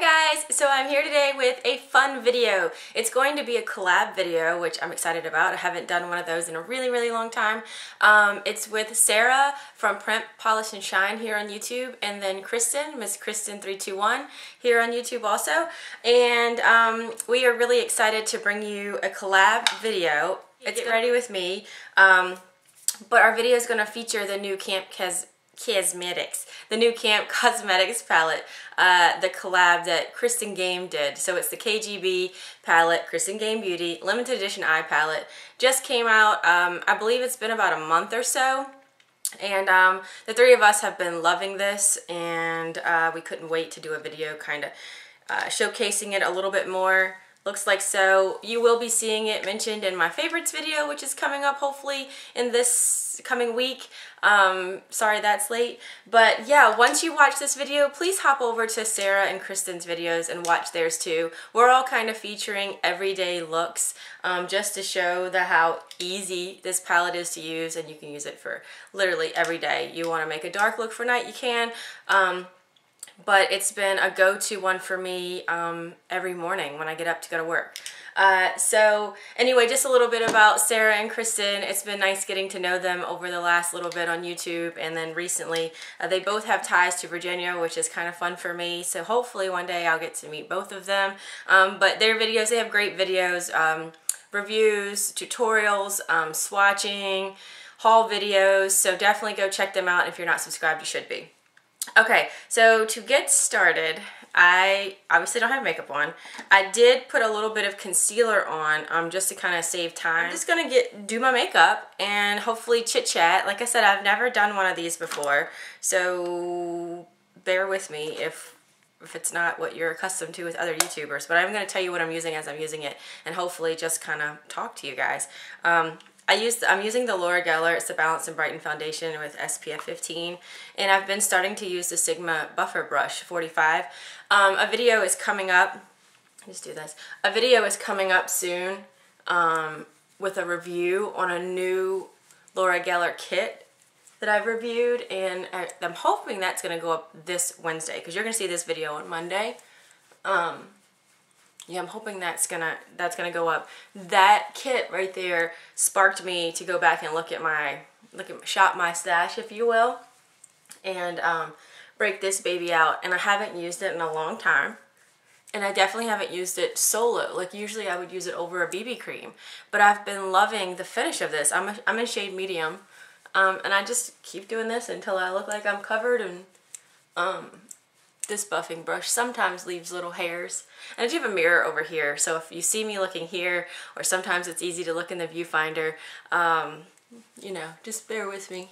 guys, so I'm here today with a fun video. It's going to be a collab video, which I'm excited about. I haven't done one of those in a really long time. It's with Sarah from Primp, Polish and Shine here on YouTube, and then Kristinn, Miss Kristinn321 here on YouTube also. And we are really excited to bring you a collab video. It's ready with me, but our video is going to feature the new the new Camp Cosmetics palette, the collab that Kristin Gehm did. So it's the K.G.B palette, Kristin Gehm Beauty, limited edition eye palette. Just came out, I believe it's been about a month or so. And the three of us have been loving this, and we couldn't wait to do a video kind of showcasing it a little bit more. Looks like so. You will be seeing it mentioned in my favorites video, which is coming up hopefully in this coming week. Sorry that's late. But yeah, once you watch this video, please hop over to Sarah and Kristinn's videos and watch theirs too. We're all kind of featuring everyday looks just to show how easy this palette is to use, and you can use it for literally every day. You want to make a dark look for night, you can. But it's been a go-to one for me every morning when I get up to go to work. So anyway, just a little bit about Sarah and Kristinn. It's been nice getting to know them over the last little bit on YouTube, and then recently they both have ties to Virginia, which is kind of fun for me. So hopefully one day I'll get to meet both of them. But their videos, they have great videos, reviews, tutorials, swatching, haul videos. So definitely go check them out. If you're not subscribed, you should be. Okay, so to get started, I obviously don't have makeup on. I did put a little bit of concealer on just to kind of save time. I'm just going to do my makeup and hopefully chit chat. Like I said, I've never done one of these before, so bear with me if it's not what you're accustomed to with other YouTubers. But I'm going to tell you what I'm using as I'm using it, and hopefully just kind of talk to you guys. I'm using the Laura Geller. It's the Balance and Brighten Foundation with SPF 15, and I've been starting to use the Sigma Buffer Brush 45. A video is coming up. Just do this. A video is coming up soon with a review on a new Laura Geller kit that I've reviewed, and I'm hoping that's going to go up this Wednesday, because you're going to see this video on Monday. Yeah, I'm hoping that's gonna go up. That kit right there sparked me to go back and shop my stash, if you will, and break this baby out. And I haven't used it in a long time, and I definitely haven't used it solo. Like usually I would use it over a BB cream, but I've been loving the finish of this. I'm in shade medium, and I just keep doing this until I look like I'm covered. And this buffing brush sometimes leaves little hairs. And I do have a mirror over here, so if you see me looking here, or sometimes it's easy to look in the viewfinder, you know, just bear with me.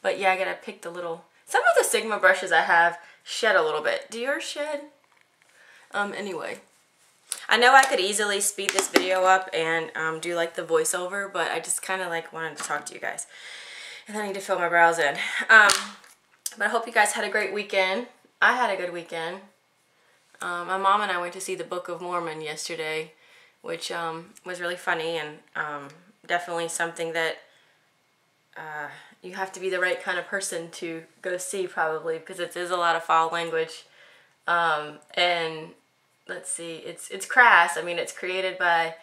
But yeah, I gotta pick the little... Some of the Sigma brushes I have shed a little bit. Do yours shed? Anyway. I know I could easily speed this video up and do like the voiceover, but I just kind of like wanted to talk to you guys. And I need to fill my brows in. But I hope you guys had a great weekend. I had a good weekend. My mom and I went to see the Book of Mormon yesterday, which was really funny, and definitely something that you have to be the right kind of person to go see, probably, because it is a lot of foul language. And let's see, it's crass. I mean, it's created by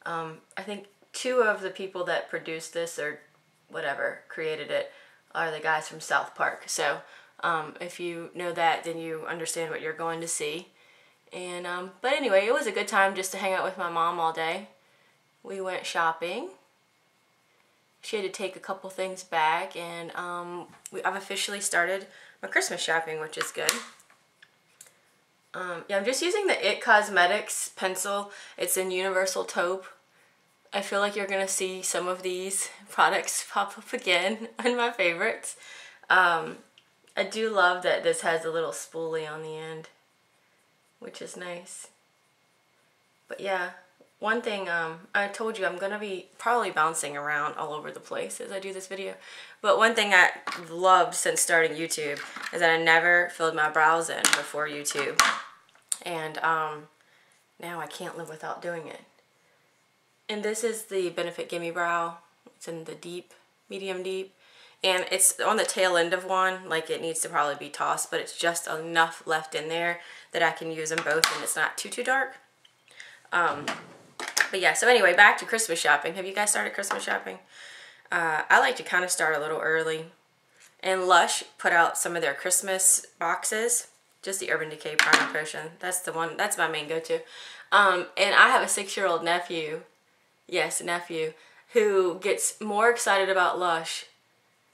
I think 2 of the people that produced this, or whatever created it, are the guys from South Park. So if you know that, then you understand what you're going to see. And but anyway, it was a good time just to hang out with my mom all day. We went shopping. She had to take a couple things back, and I've officially started my Christmas shopping, which is good. Yeah, I'm just using the It Cosmetics pencil. It's in Universal Taupe. I feel like you're gonna see some of these products pop up again in my favorites. I do love that this has a little spoolie on the end, which is nice. But yeah, one thing, I told you I'm going to be probably bouncing around all over the place as I do this video. But one thing I've loved since starting YouTube is that I never filled my brows in before YouTube. And now I can't live without doing it. And this is the Benefit Gimme Brow. It's in the deep, medium deep. and it's on the tail end of one, like it needs to probably be tossed, but it's just enough left in there that I can use them both and it's not too dark. But yeah, so anyway, back to Christmas shopping. Have you guys started Christmas shopping? I like to kind of start a little early. And Lush put out some of their Christmas boxes. Just the Urban Decay Primer Potion. That's the one, that's my main go-to. And I have a 6-year-old nephew, yes, nephew, who gets more excited about Lush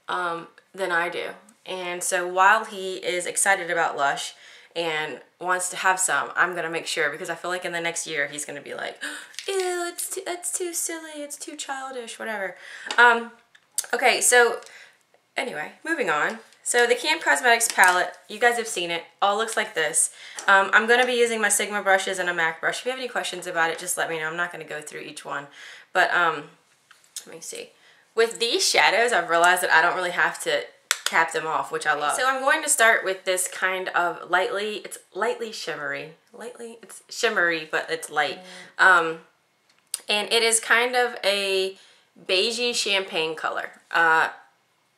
than I do. And so while he is excited about Lush and wants to have some, I'm going to make sure, because I feel like in the next year he's going to be like, ew, that's too silly, it's too childish, whatever. Okay, so anyway, moving on. So the Camp Cosmetics palette, you guys have seen it, all looks like this. I'm going to be using my Sigma brushes and a MAC brush. If you have any questions about it, just let me know. I'm not going to go through each one. But let me see. With these shadows, I've realized that I don't really have to cap them off, which I love. So I'm going to start with this kind of it's lightly shimmery. It's shimmery, but it's light. And it is kind of a beigey champagne color.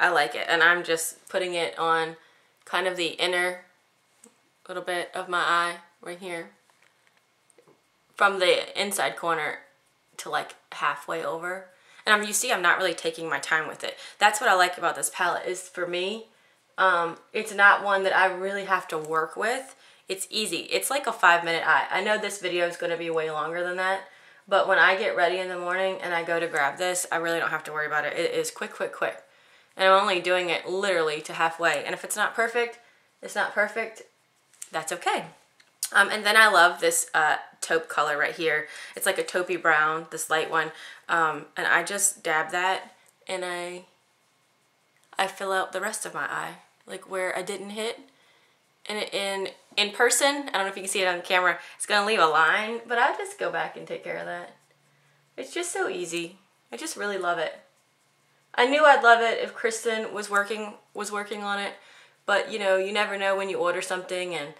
I like it, and I'm just putting it on kind of the inner little bit of my eye right here, from the inside corner to like halfway over. And you see I'm not really taking my time with it. That's what I like about this palette, is for me, it's not one that I really have to work with. It's easy. It's like a 5-minute eye. I know this video is going to be way longer than that, but when I get ready in the morning and I go to grab this, I really don't have to worry about it. It is quick, quick, quick. And I'm only doing it literally to halfway. And if it's not perfect, it's not perfect. That's okay. And then I love this taupe color right here. It's like a taupey brown, this light one. And I just dab that and I fill out the rest of my eye, like where I didn't hit. And in person, I don't know if you can see it on camera, it's gonna leave a line, but I just go back and take care of that. It's just so easy. I just really love it. I knew I'd love it if Kristinn was working on it, but you know, you never know when you order something, and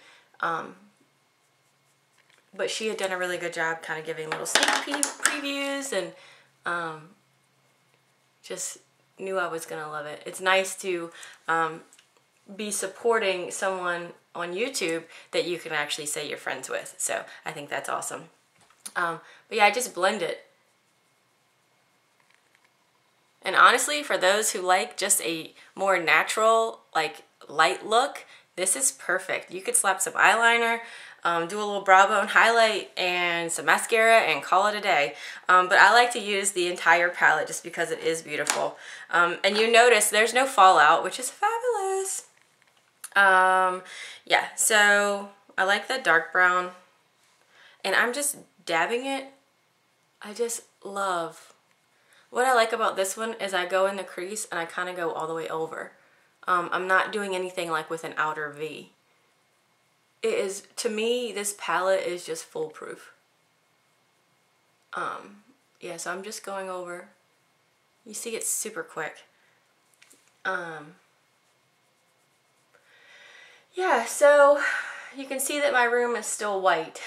but she had done a really good job kind of giving little sneak previews, and just knew I was gonna love it. It's nice to be supporting someone on YouTube that you can actually say you're friends with, so I think that's awesome. But yeah, I just blend it. And honestly, for those who like just a more natural, like light look, this is perfect. You could slap some eyeliner, do a little brow bone highlight and some mascara and call it a day. But I like to use the entire palette just because it is beautiful. And you notice there's no fallout, which is fabulous. Yeah, so I like that dark brown. And I'm just dabbing it. I just love. What I like about this one is I go in the crease and I kind of go all the way over. I'm not doing anything like with an outer V. It is, to me, this palette is just foolproof. Yeah, so I'm just going over. You see it's super quick. Yeah, so you can see that my room is still white.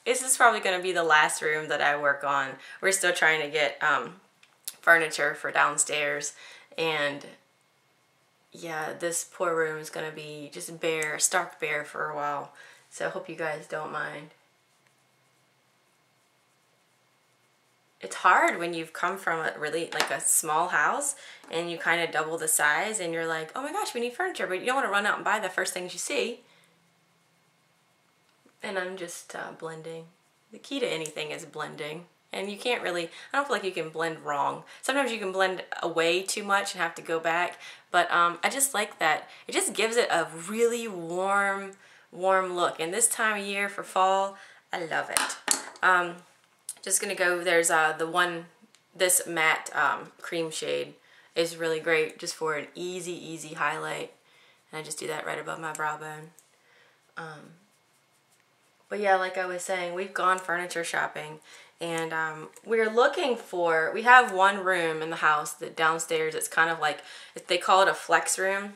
This is probably going to be the last room that I work on. We're still trying to get furniture for downstairs, and yeah, this poor room is going to be just bare, stark bare for a while, so I hope you guys don't mind. It's hard when you've come from a really, like a small house, and you kind of double the size, and you're like, oh my gosh, we need furniture, but you don't want to run out and buy the first things you see. And I'm just blending. The key to anything is blending. And you can't really, I don't feel like you can blend wrong. Sometimes you can blend away too much and have to go back. But I just like that. It just gives it a really warm look. And this time of year for fall, I love it. Just going to go, there's this matte cream shade is really great just for an easy highlight. And I just do that right above my brow bone. But yeah, like I was saying, we've gone furniture shopping, and we're looking for, we have one room in the house that downstairs, it's kind of like, they call it a flex room,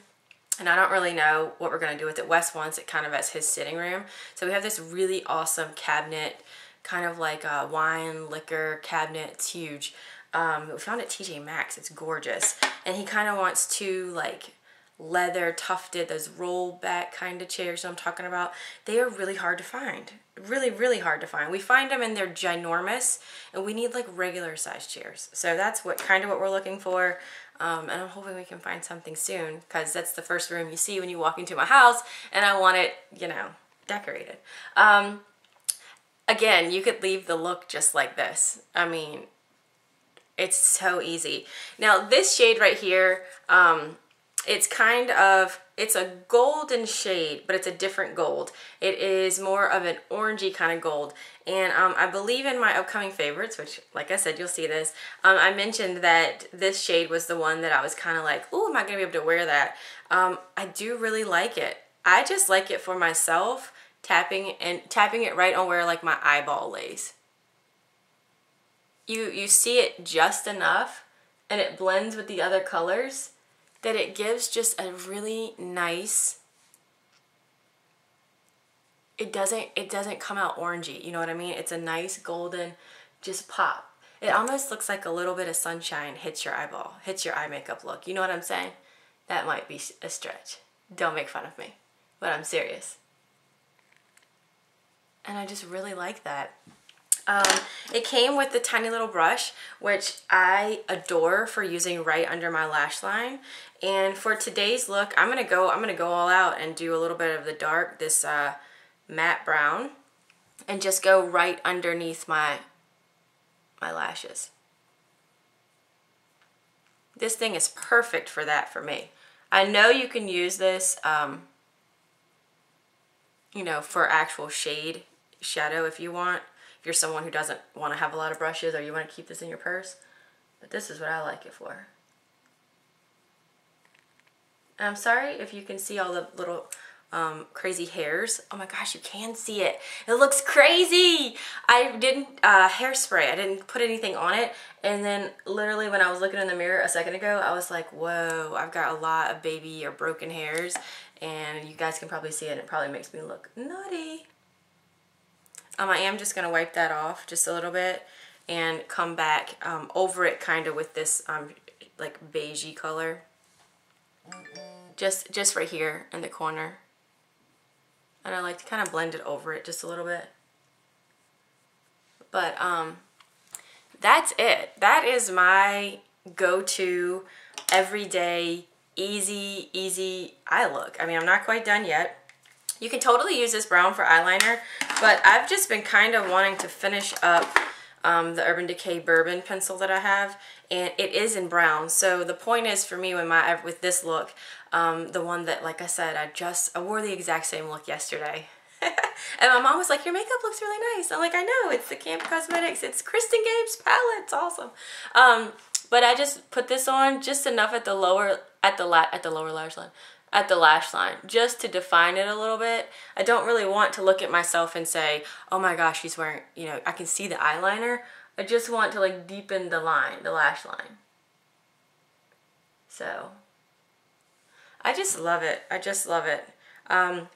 and I don't really know what we're going to do with it. Wes wants it kind of as his sitting room. So we have this really awesome cabinet, kind of like a wine, liquor cabinet. It's huge. We found it at TJ Maxx. It's gorgeous. And he kind of wants to like leather tufted, those roll back kind of chairs I'm talking about. They are really hard to find. Really hard to find. We find them and they're ginormous, and we need like regular size chairs. So that's what we're looking for. And I'm hoping we can find something soon, because that's the first room you see when you walk into my house, and I want it, you know, decorated. Again, you could leave the look just like this. I mean, it's so easy. Now this shade right here, it's a golden shade, but it's a different gold. It is more of an orangey kind of gold. And I believe in my upcoming favorites, which, like I said, you'll see this. I mentioned that this shade was the one that I was kind of like, oh, am I going to be able to wear that? I do really like it. I just like it for myself, tapping it right on where like my eyeball lays. You see it just enough, and it blends with the other colors, that it gives just a really nice, it doesn't come out orangey, you know what I mean? It's a nice golden, just pop. It almost looks like a little bit of sunshine hits your eyeball, hits your eye makeup look. You know what I'm saying? That might be a stretch. Don't make fun of me, but I'm serious. And I just really like that. It came with the tiny little brush, which I adore for using right under my lash line. And for today's look, I'm gonna go all out and do a little bit of the dark, this matte brown, and just go right underneath my lashes. This thing is perfect for that for me. I know you can use this, you know, for actual shadow if you want. If you're someone who doesn't want to have a lot of brushes, or you want to keep this in your purse. But this is what I like it for. And I'm sorry if you can see all the little crazy hairs. Oh my gosh, you can see it. It looks crazy. I didn't hairspray. I didn't put anything on it. And then literally when I was looking in the mirror a second ago, I was like, whoa, I've got a lot of baby or broken hairs. And you guys can probably see it. It probably makes me look naughty. I am just going to wipe that off just a little bit and come back over it kind of with this like beigey color. Just right here in the corner. And I like to kind of blend it over it just a little bit. But that's it. That is my go-to everyday easy eye look. I mean, I'm not quite done yet. You can totally use this brown for eyeliner, but I've just been kind of wanting to finish up the Urban Decay Bourbon pencil that I have, and it is in brown. So the point is for me with this look, the one that, like I said, I wore the exact same look yesterday. And my mom was like, your makeup looks really nice. I'm like, I know, it's the Camp Cosmetics. It's Kristin Gehm's palette. It's awesome. But I just put this on just enough at the lower lash line. At the lash line, just to define it a little bit. I don't really want to look at myself and say, oh my gosh, she's wearing, you know, I can see the eyeliner. I just want to like deepen the line, the lash line. So, I just love it. I just love it. I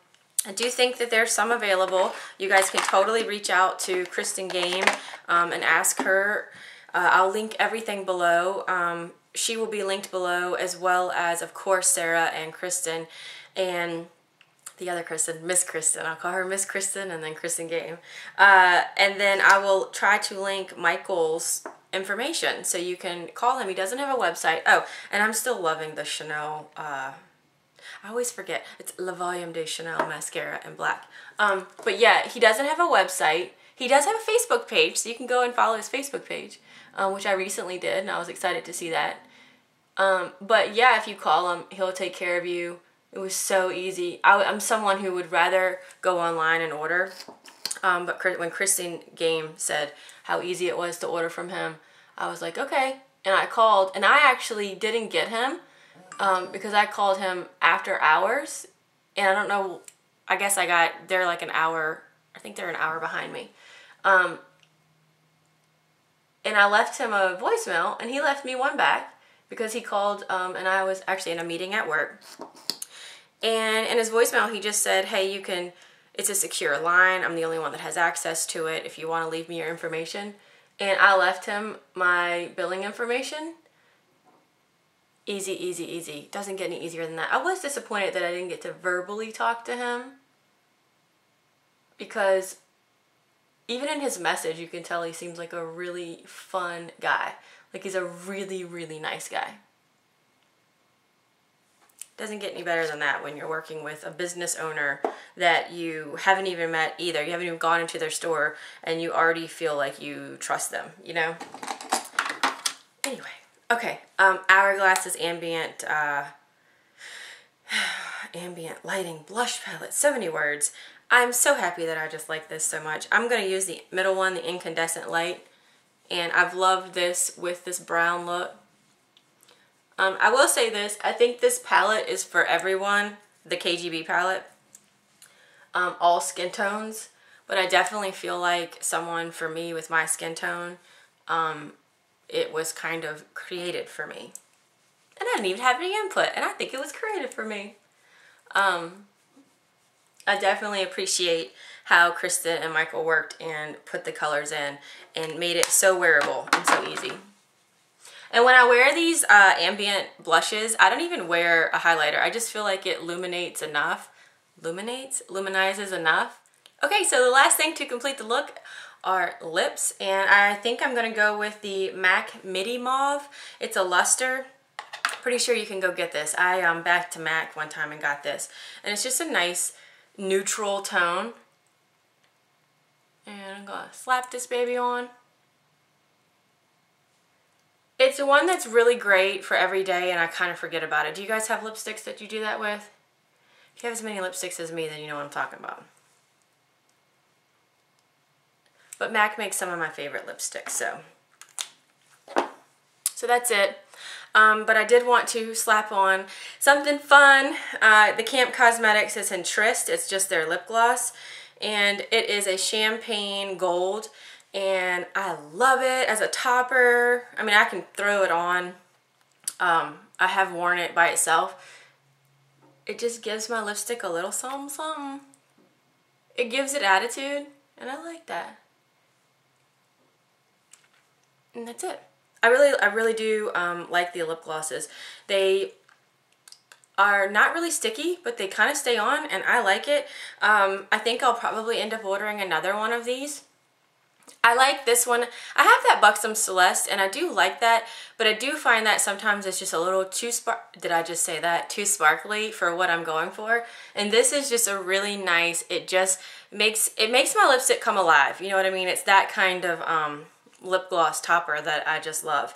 do think that there's some available. You guys can totally reach out to Kristin Gehm and ask her. I'll link everything below. She will be linked below, as well as, of course, Sarah and Kristinn and the other Kristinn, Miss Kristinn. I'll call her Miss Kristinn and then Kristin Gehm. And then I will try to link Michael's information so you can call him. He doesn't have a website. Oh, and I'm still loving the Chanel, I always forget, it's Le Volume de Chanel mascara in black. But yeah, he doesn't have a website. He does have a Facebook page, so you can go and follow his Facebook page. Which I recently did, and I was excited to see that. But yeah, if you call him, he'll take care of you. It was so easy. I'm someone who would rather go online and order. But when Kristin Gehm said how easy it was to order from him, I was like, okay. And I called, and I actually didn't get him because I called him after hours. And I don't know, I guess they're like an hour, I think they're an hour behind me. And I left him a voicemail, and he left me one back because he called, and I was actually in a meeting at work. And in his voicemail, he just said, hey, it's a secure line. I'm the only one that has access to it. If you want to leave me your information. and I left him my billing information. Easy, easy, easy. Doesn't get any easier than that. I was disappointed that I didn't get to verbally talk to him, because even in his message, you can tell he seems like a really fun guy. Like, he's a really, really nice guy. Doesn't get any better than that when you're working with a business owner that you haven't even met either. You haven't even gone into their store and you already feel like you trust them, you know? Anyway, okay. Hourglass's ambient ambient lighting blush palette. So many words. I'm so happy that I just like this so much. I'm going to use the middle one, the incandescent light. And I've loved this with this brown look. I will say this, I think this palette is for everyone, the K.G.B palette, all skin tones, but I definitely feel like someone for me with my skin tone, it was kind of created for me. And I didn't even have any input, and I think it was created for me. I definitely appreciate how Kristinn and Michael worked and put the colors in and made it so wearable and so easy. And when I wear these ambient blushes, I don't even wear a highlighter. I just feel like it illuminates enough. Luminizes enough. Okay, so the last thing to complete the look are lips. And I think I'm going to go with the MAC Midi Mauve. It's a luster. Pretty sure you can go get this. I back to MAC one time and got this. And it's just a nice neutral tone. And I'm going to slap this baby on. It's the one that's really great for every day, and I kind of forget about it. Do you guys have lipsticks that you do that with? If you have as many lipsticks as me, then you know what I'm talking about. But MAC makes some of my favorite lipsticks, so that's it. But I did want to slap on something fun. The Camp Cosmetics is in Tryst. It's just their lip gloss, and it is a champagne gold. And I love it as a topper. I mean, I can throw it on. I have worn it by itself. It just gives my lipstick a little something, something. It gives it attitude, and I like that. And that's it. I really do like the lip glosses. They are not really sticky, but they kind of stay on, and I like it. I think I'll probably end up ordering another one of these. I like this one. I have that Buxom Celeste, and I do like that, but I do find that sometimes it's just a little too too sparkly for what I'm going for. And this is just a really nice, it makes my lipstick come alive. You know what I mean? It's that kind of lip gloss topper that I just love.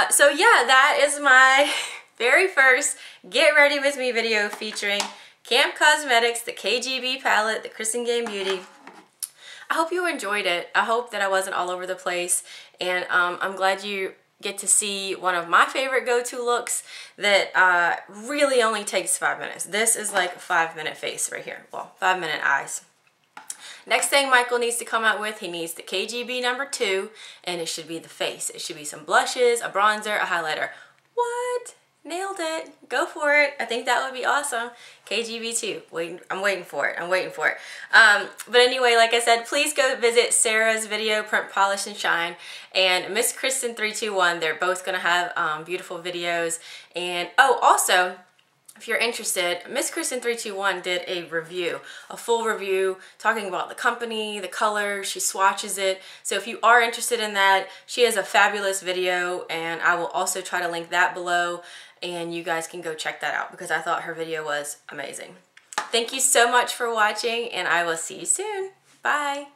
So yeah, that is my very first Get Ready With Me video featuring Camp Cosmetics, the K.G.B palette, the Kristin Gehm Beauty. I hope you enjoyed it. I hope that I wasn't all over the place, and I'm glad you get to see one of my favorite go-to looks that really only takes 5 minutes. This is like a 5-minute face right here. Well, 5-minute eyes. Next thing Michael needs to come out with, he needs the K.G.B #2, and it should be the face. It should be some blushes, a bronzer, a highlighter. What? Nailed it. Go for it. I think that would be awesome. K.G.B 2. I'm waiting for it. I'm waiting for it. But anyway, like I said, please go visit Sarah's video, Primp, Polish, and Shine, and Miss Kristinn321. They're both going to have beautiful videos. And, oh, also, if you're interested, Miss Kristinn321 did a review, a full review, talking about the company, the color, she swatches it. So if you are interested in that, she has a fabulous video, and I will also try to link that below, and you guys can go check that out because I thought her video was amazing. Thank you so much for watching, and I will see you soon. Bye.